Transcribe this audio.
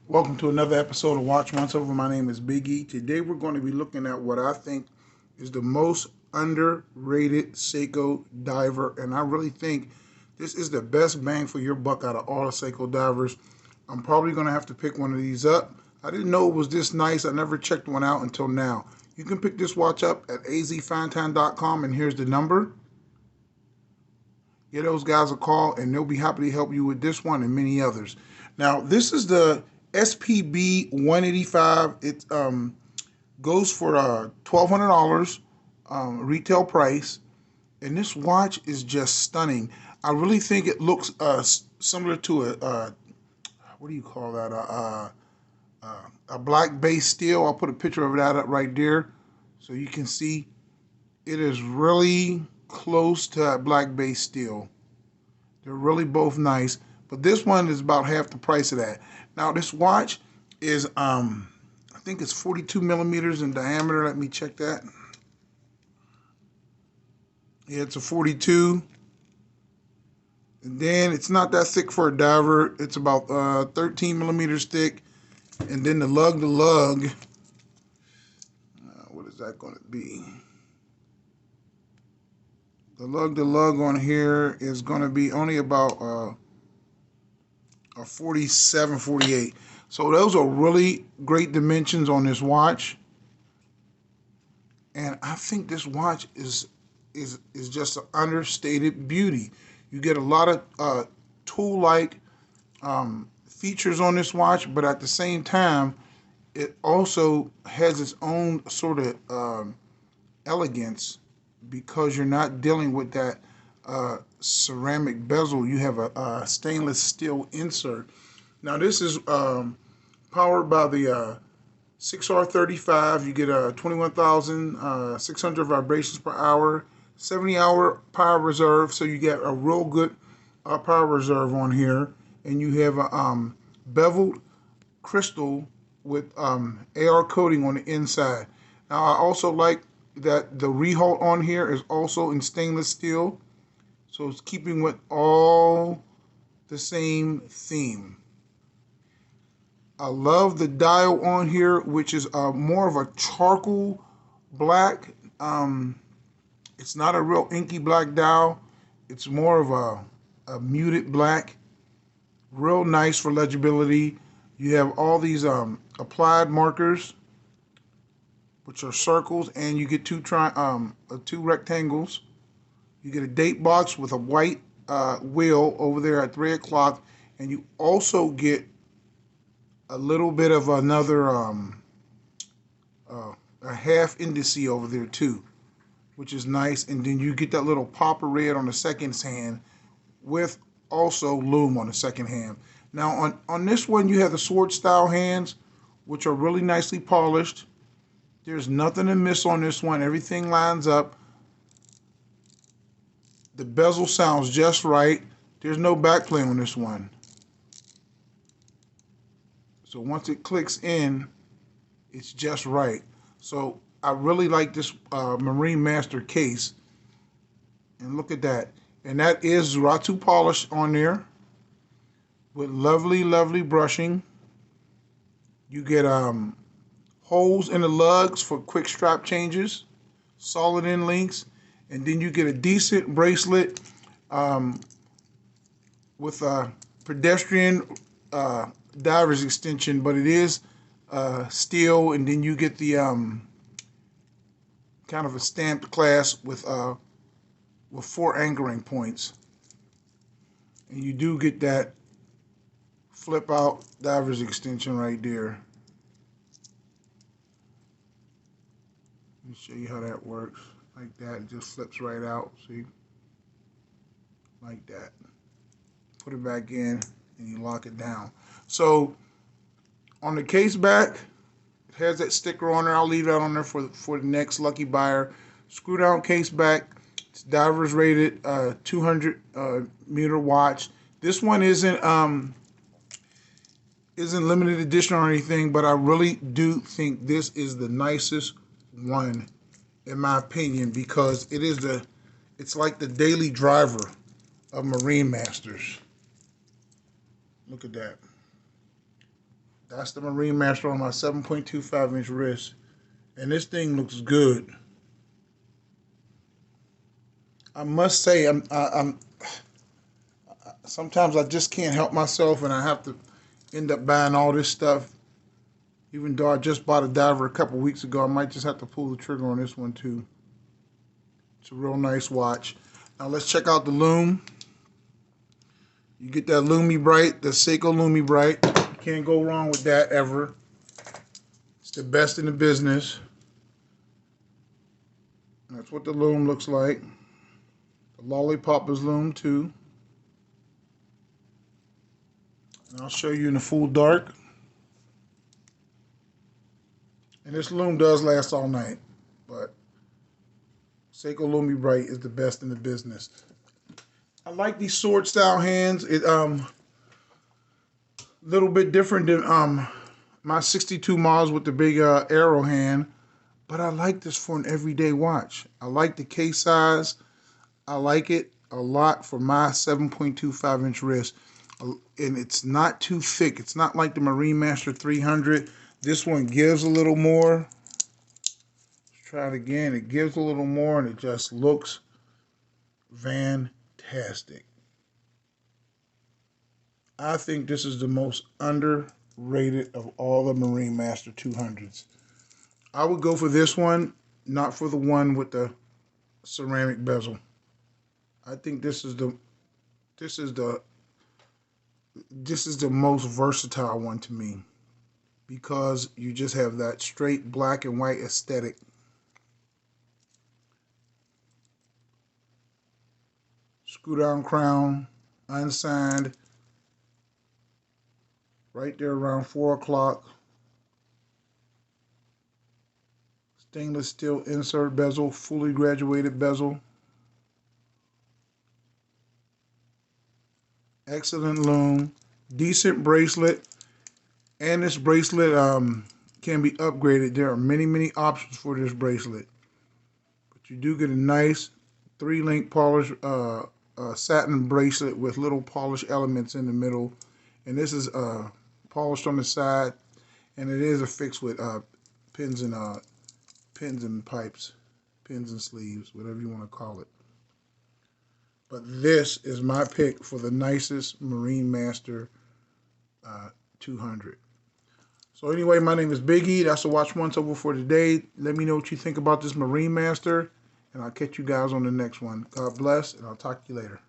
Welcome to another episode of Watch Once Over. My name is Big E. Today we're going to be looking at what I think is the most underrated Seiko diver, and I really think this is the best bang for your buck out of all the Seiko divers. I'm probably going to have to pick one of these up. I didn't know it was this nice. I never checked one out until now. You can pick this watch up at azfinetime.com, and here's the number. Give those guys a call, and they'll be happy to help you with this one and many others. Now, this is the SPB185. It goes for $1,200 retail price, and this watch is just stunning. I really think it looks similar to a what do you call that? A black base steel. I'll put a picture of that up right there, so you can see it is really close to that black base steel. They're really both nice, but this one is about half the price of that. Now this watch is I think it's 42 millimeters in diameter. Let me check that. Yeah, it's a 42. And then it's not that thick for a diver. It's about 13 millimeters thick. And then the lug to lug, what is that going to be? The lug to lug on here is going to be only about a 47, 48. So those are really great dimensions on this watch. And I think this watch is just an understated beauty. You get a lot of tool-like features on this watch, but at the same time, it also has its own sort of elegance because you're not dealing with that ceramic bezel. You have a stainless steel insert. Now this is powered by the 6R35. You get 21,600 vibrations per hour, 70-hour power reserve, so you get a real good power reserve on here. And you have a beveled crystal with AR coating on the inside. Now I also like that the rehaut on here is also in stainless steel, so it's keeping with all the same theme. I love the dial on here, which is more of a charcoal black. It's not a real inky black dial. It's more of a muted black. Real nice for legibility. You have all these applied markers, which are circles, and you get two rectangles. You get a date box with a white wheel over there at 3 o'clock, and you also get a little bit of another a half indice over there too, which is nice. And then you get that little popper red on the second hand with also Loom on the second hand. Now on this one you have the sword style hands, which are really nicely polished. There's nothing to miss on this one. Everything lines up. The bezel sounds just right. There's no backplay on this one. So once it clicks in, it's just right. So I really like this Marine Master case. And look at that. And that is Ratu polish on there with lovely, lovely brushing. You get holes in the lugs for quick strap changes, solid end links, and then you get a decent bracelet with a pedestrian diver's extension, but it is steel, and then you get the kind of a stamped clasp with 4 anchoring points, and you do get that flip out diver's extension right there. Let me show you how that works. Like that, it just flips right out, see? Like that. Put it back in and you lock it down. So on the case back, it has that sticker on there. I'll leave that on there for the next lucky buyer. Screw down case back. It's divers rated 200 meter watch. This one isn't limited edition or anything, but I really do think this is the nicest one in my opinion, because it's like the daily driver of Marine Masters. Look at that. That's the Marine Master on my 7.25-inch wrist. And this thing looks good. I must say, I'm sometimes I just can't help myself, and I have to end up buying all this stuff. Even though I just bought a diver a couple weeks ago, I might just have to pull the trigger on this one too. It's a real nice watch. Now let's check out the Loom. You get that Loomy Bright, the Seiko Loomy Bright. You can't go wrong with that ever. It's the best in the business. That's what the Loom looks like. The Lollipop is Loom too. And I'll show you in the full dark. And this Loom does last all night, but Seiko Loomy Bright is the best in the business. I like these sword style hands. It little bit different than my 62 miles with the big arrow hand, but I like this for an everyday watch. I like the case size. I like it a lot for my 7.25-inch wrist, and it's not too thick. It's not like the Marine Master 300. This one gives a little more. Let's try it again. It gives a little more, and it just looks fantastic. I think this is the most underrated of all the Marine Master 200s. I would go for this one, not for the one with the ceramic bezel. I think this is the most versatile one to me, because you just have that straight black and white aesthetic. Screw down crown, unsigned, right there around 4 o'clock. Stainless steel insert bezel, fully graduated bezel. Excellent Loom, decent bracelet, and this bracelet can be upgraded. There are many options for this bracelet, but you do get a nice 3-link polish satin bracelet with little polish elements in the middle, and this is polished on the side, and it is affixed with pins and pipes, pins and sleeves, whatever you want to call it. But this is my pick for the nicest Marine Master 200. So anyway, my name is Big E. That's the Watch Once Over for today. Let me know what you think about this Marine Master, and I'll catch you guys on the next one. God bless, and I'll talk to you later.